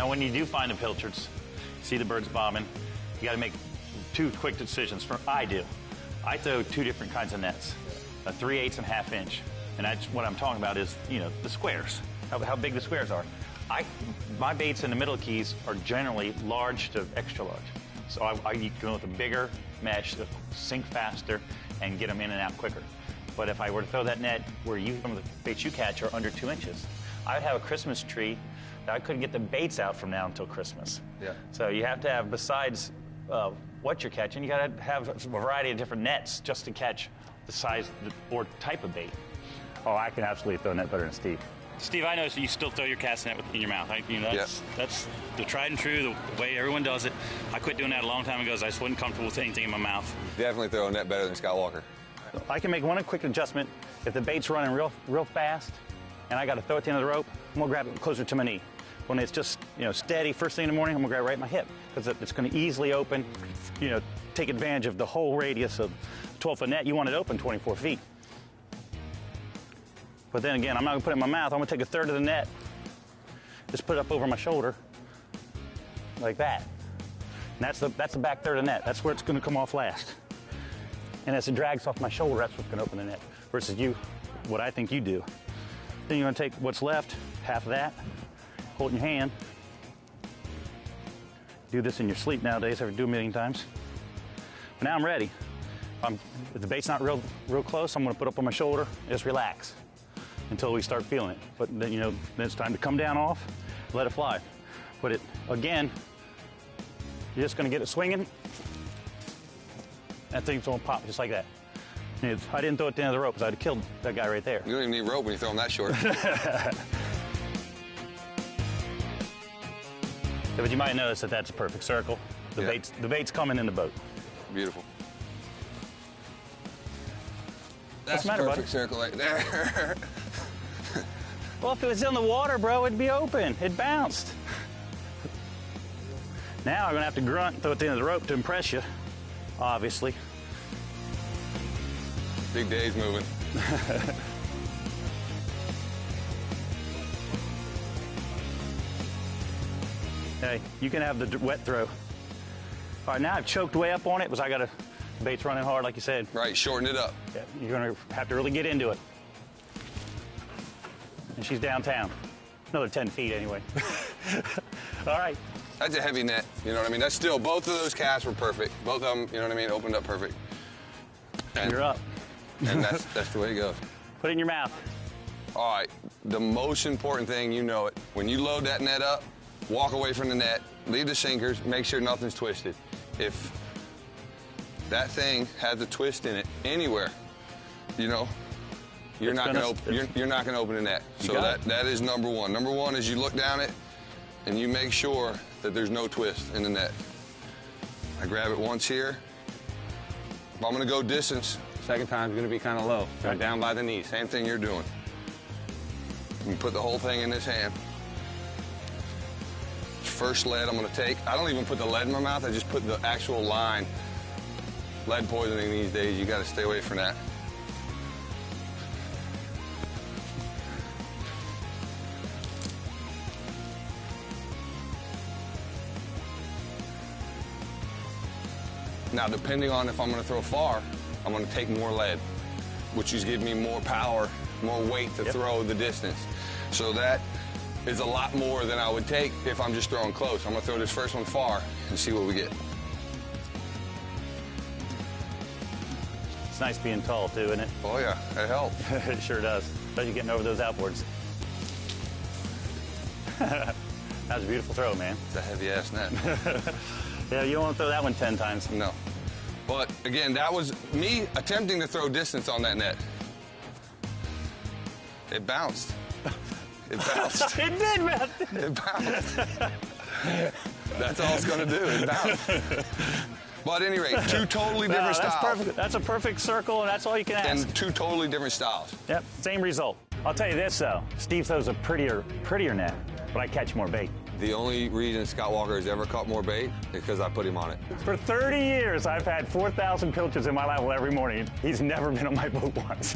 Now, when you do find the pilchards, see the birds bobbing, you got to make two quick decisions. I throw two different kinds of nets, a 3/8 and 1/2 inch. And that's what I'm talking about is, you know, the squares, how big the squares are. My baits in the middle keys are generally large to extra large. So I go with a bigger mesh to sink faster and get them in and out quicker. But if I were to throw that net where some of the baits you catch are under 2 inches, I would have a Christmas tree that I couldn't get the baits out from now until Christmas. Yeah. So you have to have, besides what you're catching, you got to have a variety of different nets just to catch the size or type of bait. Oh, I can absolutely throw a net better than Steve. Steve, I know you still throw your cast net in your mouth. That's the tried and true, the way everyone does it. I quit doing that a long time ago because I just wasn't comfortable with anything in my mouth. Definitely throw a net better than Scott Walker. I can make one quick adjustment. If the bait's running real fast and I got to throw it to the end of the rope, I'm going to grab it closer to my knee. When it's just, steady first thing in the morning, I'm going to grab it right at my hip because it's going to easily open, take advantage of the whole radius of 12-foot net. You want it open 24 feet. But then again, I'm not going to put it in my mouth. I'm going to take a third of the net, just put it up over my shoulder like that. And that's the back third of the net. That's where it's going to come off last. And as it drags off my shoulder, that's what's going to open the net. Versus what I think you do. Then you're going to take what's left, half of that, hold it in your hand. Do this in your sleep nowadays. I do a million times. But now I'm ready. If the bait's not real close, I'm going to put it up on my shoulder. Just relax until we start feeling it. But then, then it's time to come down off, let it fly. But again, you're just going to get it swinging. That thing's going to pop just like that. I didn't throw it at the end of the rope because I'd have killed that guy right there. You don't even need rope when you throw them that short. But you might notice that that's a perfect circle. The bait's coming in the boat. Beautiful. That's What's the matter, perfect circle right there. Well, if it was in the water, bro, it'd be open. It bounced. Now I'm going to have to grunt and throw it at the end of the rope to impress you, obviously. Big Dave's moving. Hey, you can have the wet throw. All right, now I've choked way up on it because the bait's running hard, like you said. Right, shorten it up. Yeah, you're going to have to really get into it. And she's downtown. Another 10 feet anyway. All right. That's a heavy net, you know what I mean? That's still, both of those casts were perfect. Both of them, you know what I mean, opened up perfect. And you're up. And that's the way it goes. Put it in your mouth. All right, the most important thing, you know it. When you load that net up, walk away from the net, leave the sinkers, make sure nothing's twisted. If that thing has a twist in it anywhere, you're not going to open the net. So that is number one. Number one is you look down it and you make sure that there's no twist in the net. I grab it once here. If I'm going to go distance, second time's going to be kind of low. Right down by the knee. Same thing you're doing. You put the whole thing in this hand. First lead I'm going to take. I don't even put the lead in my mouth. I just put the actual line. Lead poisoning these days, you got to stay away from that. Now, depending on if I'm going to throw far, I'm going to take more lead, which is giving me more power, more weight to throw the distance. So that is a lot more than I would take if I'm just throwing close. I'm going to throw this first one far and see what we get. It's nice being tall, too, isn't it? Oh, yeah. It helps. It sure does. Especially getting over those outboards. That was a beautiful throw, man. It's a heavy-ass net. Yeah, you don't want to throw that one 10 times. No. But, again, that was me attempting to throw distance on that net. It bounced. It bounced. It did, man. It bounced. That's all it's going to do. It bounced. But at any rate, two totally different styles. Perfect. That's a perfect circle, and that's all you can ask. And two totally different styles. Yep, same result. I'll tell you this, though. Steve throws a prettier net, but I catch more bait. The only reason Scott Walker has ever caught more bait is because I put him on it. For 30 years, I've had 4,000 pilchards in my level every morning. He's never been on my boat once.